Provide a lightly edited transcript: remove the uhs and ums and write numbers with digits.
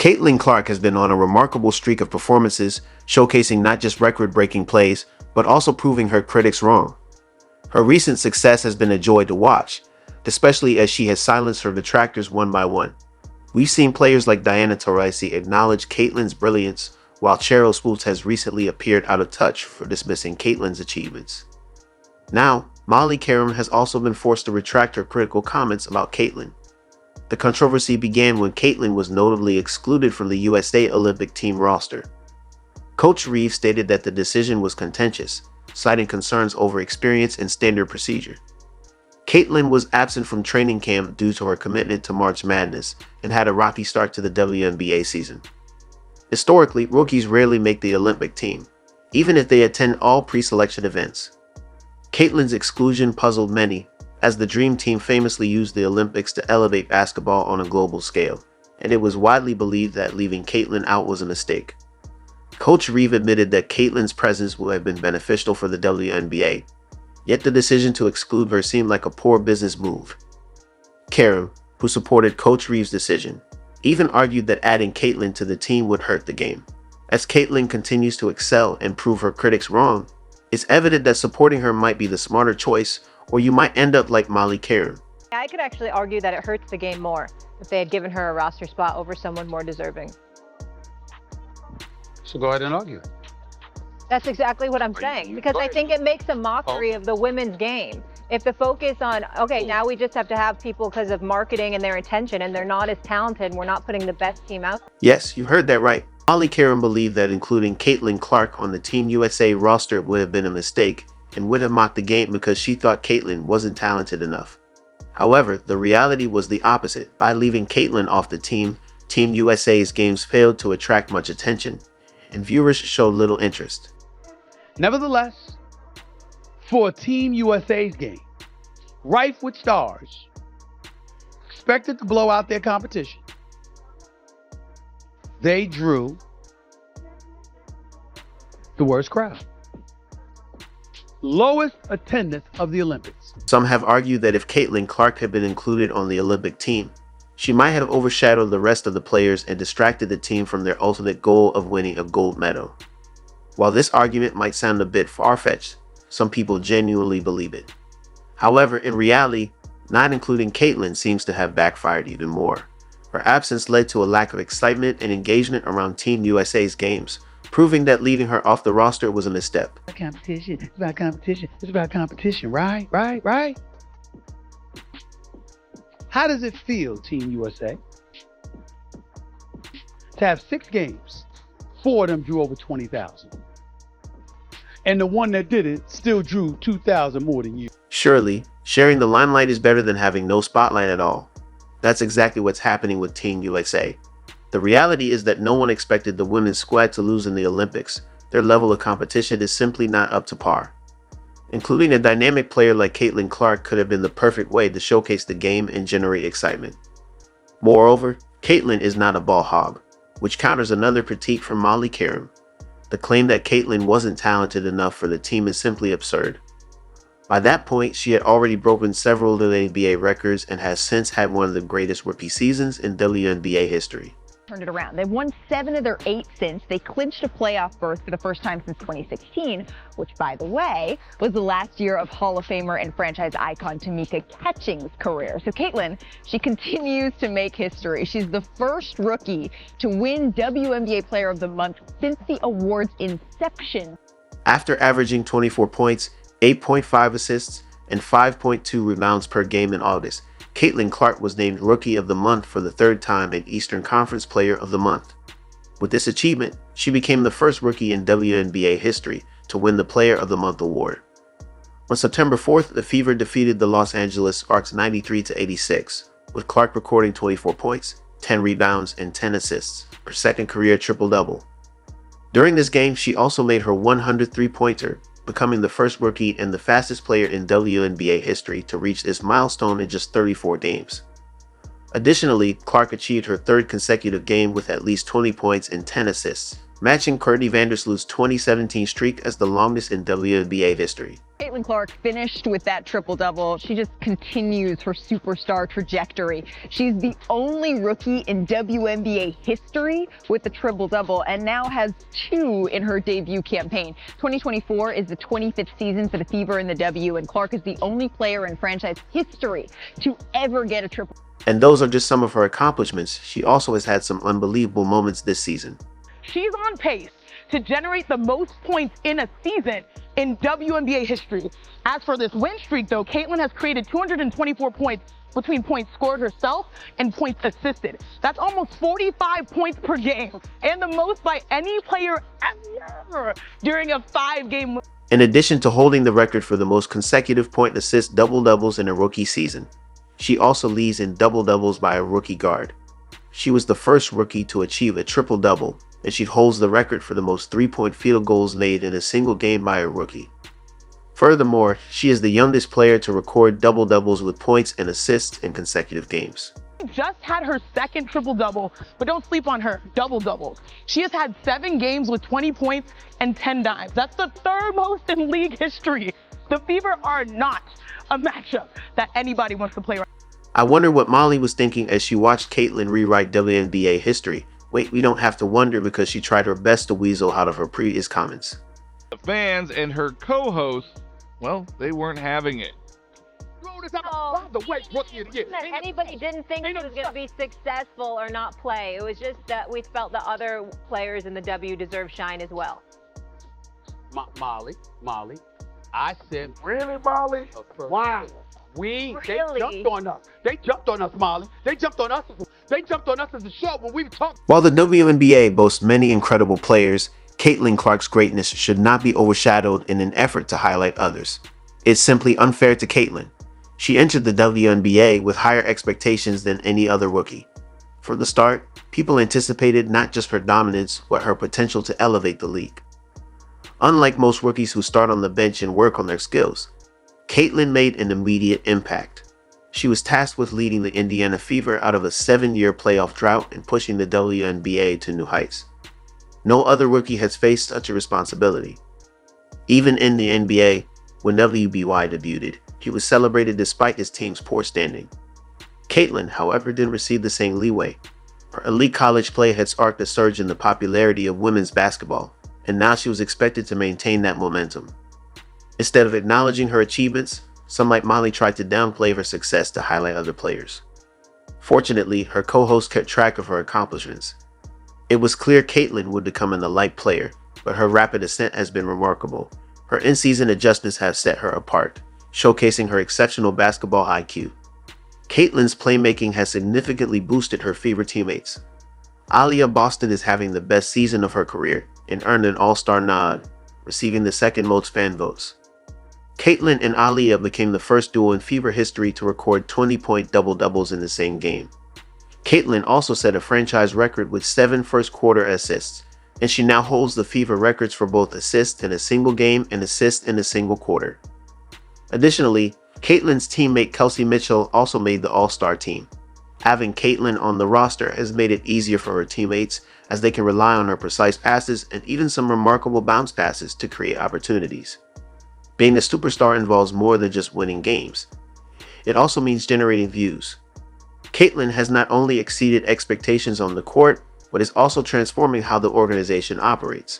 Caitlin Clark has been on a remarkable streak of performances, showcasing not just record-breaking plays, but also proving her critics wrong. Her recent success has been a joy to watch, especially as she has silenced her detractors one by one. We've seen players like Diana Taurasi acknowledge Caitlin's brilliance, while Cheryl Swoots has recently appeared out of touch for dismissing Caitlin's achievements. Now, Molly Qerim has also been forced to retract her critical comments about Caitlin. The controversy began when Caitlin was notably excluded from the USA Olympic team roster. Coach Reeves stated that the decision was contentious, citing concerns over experience and standard procedure. Caitlin was absent from training camp due to her commitment to March Madness and had a rocky start to the WNBA season. Historically, rookies rarely make the Olympic team, even if they attend all pre-selection events. Caitlin's exclusion puzzled many, as the Dream Team famously used the Olympics to elevate basketball on a global scale, and it was widely believed that leaving Caitlin out was a mistake. Coach Reeve admitted that Caitlin's presence would have been beneficial for the WNBA, yet the decision to exclude her seemed like a poor business move. Qerim, who supported Coach Reeve's decision, even argued that adding Caitlin to the team would hurt the game. As Caitlin continues to excel and prove her critics wrong, it's evident that supporting her might be the smarter choice, or you might end up like Molly Qerim. I could actually argue that it hurts the game more if they had given her a roster spot over someone more deserving. So go ahead and argue it. That's exactly what I'm saying, because I think it makes a mockery of the women's game. If the focus on, okay, now we just have to have people because of marketing and their intention, and they're not as talented, and we're not putting the best team out. Yes, you heard that right. Molly Qerim believed that including Caitlin Clark on the Team USA roster would have been a mistake and would have mocked the game because she thought Caitlin wasn't talented enough. However, the reality was the opposite. By leaving Caitlin off the team, Team USA's games failed to attract much attention, and viewers showed little interest. Nevertheless, for Team USA's game, rife with stars, expected to blow out their competition, they drew the worst crowd. Lowest attendance of the Olympics. Some have argued that if Caitlin Clark had been included on the Olympic team, she might have overshadowed the rest of the players and distracted the team from their ultimate goal of winning a gold medal. While this argument might sound a bit far-fetched, some people genuinely believe it. However, in reality, not including Caitlin seems to have backfired even more. Her absence led to a lack of excitement and engagement around Team USA's games, proving that leaving her off the roster was a misstep. Competition, it's about competition, it's about competition, right? How does it feel, Team USA, to have 6 games, 4 of them drew over 20,000? And the one that didn't still drew 2,000 more than you. Surely, sharing the limelight is better than having no spotlight at all. That's exactly what's happening with Team USA. The reality is that no one expected the women's squad to lose in the Olympics. Their level of competition is simply not up to par. Including a dynamic player like Caitlin Clark could have been the perfect way to showcase the game and generate excitement. Moreover, Caitlin is not a ball hog, which counters another critique from Molly Qerim. The claim that Caitlin wasn't talented enough for the team is simply absurd. By that point, she had already broken several WNBA records and has since had one of the greatest rookie seasons in WNBA history. Turned it around. They've won 7 of their 8 since. They clinched a playoff berth for the first time since 2016, which, by the way, was the last year of Hall of Famer and franchise icon Tamika Catchings' career. So Caitlin, she continues to make history. She's the first rookie to win WNBA Player of the Month since the award's inception. After averaging 24 points, 8.5 assists, and 5.2 rebounds per game in August, Caitlin Clark was named Rookie of the Month for the 3rd time and Eastern Conference Player of the Month. With this achievement, she became the first rookie in WNBA history to win the Player of the Month award. On September 4th, the Fever defeated the Los Angeles Sparks 93-86, with Clark recording 24 points, 10 rebounds, and 10 assists, her second career triple-double. During this game, she also made her 100th three-pointer, becoming the first rookie and the fastest player in WNBA history to reach this milestone in just 34 games. Additionally, Clark achieved her 3rd consecutive game with at least 20 points and 10 assists, matching Courtney Vandersloot's 2017 streak as the longest in WNBA history. Caitlin Clark finished with that triple-double. She just continues her superstar trajectory. She's the only rookie in WNBA history with a triple-double and now has 2 in her debut campaign. 2024 is the 25th season for the Fever in the W, and Clark is the only player in franchise history to ever get a triple. And those are just some of her accomplishments. She also has had some unbelievable moments this season. She's on pace to generate the most points in a season in WNBA history. As for this win streak, though, Caitlin has created 224 points between points scored herself and points assisted. That's almost 45 points per game, and the most by any player ever during a 5-game win. In addition to holding the record for the most consecutive point assist double-doubles in a rookie season, she also leads in double-doubles by a rookie guard. She was the first rookie to achieve a triple-double, and she holds the record for the most 3-point field goals made in a single game by a rookie. Furthermore, she is the youngest player to record double-doubles with points and assists in consecutive games. She just had her second triple-double, but don't sleep on her double-doubles. She has had 7 games with 20 points and 10 dimes. That's the 3rd most in league history. The Fever are not a matchup that anybody wants to play right now. I wonder what Molly was thinking as she watched Caitlin rewrite WNBA history. Wait, we don't have to wonder because she tried her best to weasel out of her previous comments. The fans and her co-hosts, well, they weren't having it. That anybody didn't think she was going to be successful or not play. It was just that we felt that other players in the W deserve shine as well. Molly, I said, really, Molly? Wow. They jumped on us. They jumped on us, Molly. They jumped on us. They jumped on us as a show when we talked. While the WNBA boasts many incredible players, Caitlin Clark's greatness should not be overshadowed in an effort to highlight others. It's simply unfair to Caitlin. She entered the WNBA with higher expectations than any other rookie. From the start, people anticipated not just her dominance, but her potential to elevate the league. Unlike most rookies who start on the bench and work on their skills, Caitlin made an immediate impact. She was tasked with leading the Indiana Fever out of a 7-year playoff drought and pushing the WNBA to new heights. No other rookie has faced such a responsibility. Even in the NBA, when WBY debuted, he was celebrated despite his team's poor standing. Caitlin, however, didn't receive the same leeway. Her elite college play had sparked a surge in the popularity of women's basketball, and now she was expected to maintain that momentum. Instead of acknowledging her achievements, some like Molly tried to downplay her success to highlight other players. Fortunately, her co-host kept track of her accomplishments. It was clear Caitlin would become an elite player, but her rapid ascent has been remarkable. Her in-season adjustments have set her apart, showcasing her exceptional basketball IQ. Caitlin's playmaking has significantly boosted her Fever teammates. Aaliyah Boston is having the best season of her career and earned an All-Star nod, receiving the second most fan votes. Caitlin and Aaliyah became the first duo in Fever history to record 20-point double-doubles in the same game. Caitlin also set a franchise record with 7 first-quarter assists, and she now holds the Fever records for both assists in a single game and assists in a single quarter. Additionally, Caitlin's teammate Kelsey Mitchell also made the All-Star team. Having Caitlin on the roster has made it easier for her teammates as they can rely on her precise passes and even some remarkable bounce passes to create opportunities. Being a superstar involves more than just winning games. It also means generating views. Caitlin has not only exceeded expectations on the court, but is also transforming how the organization operates.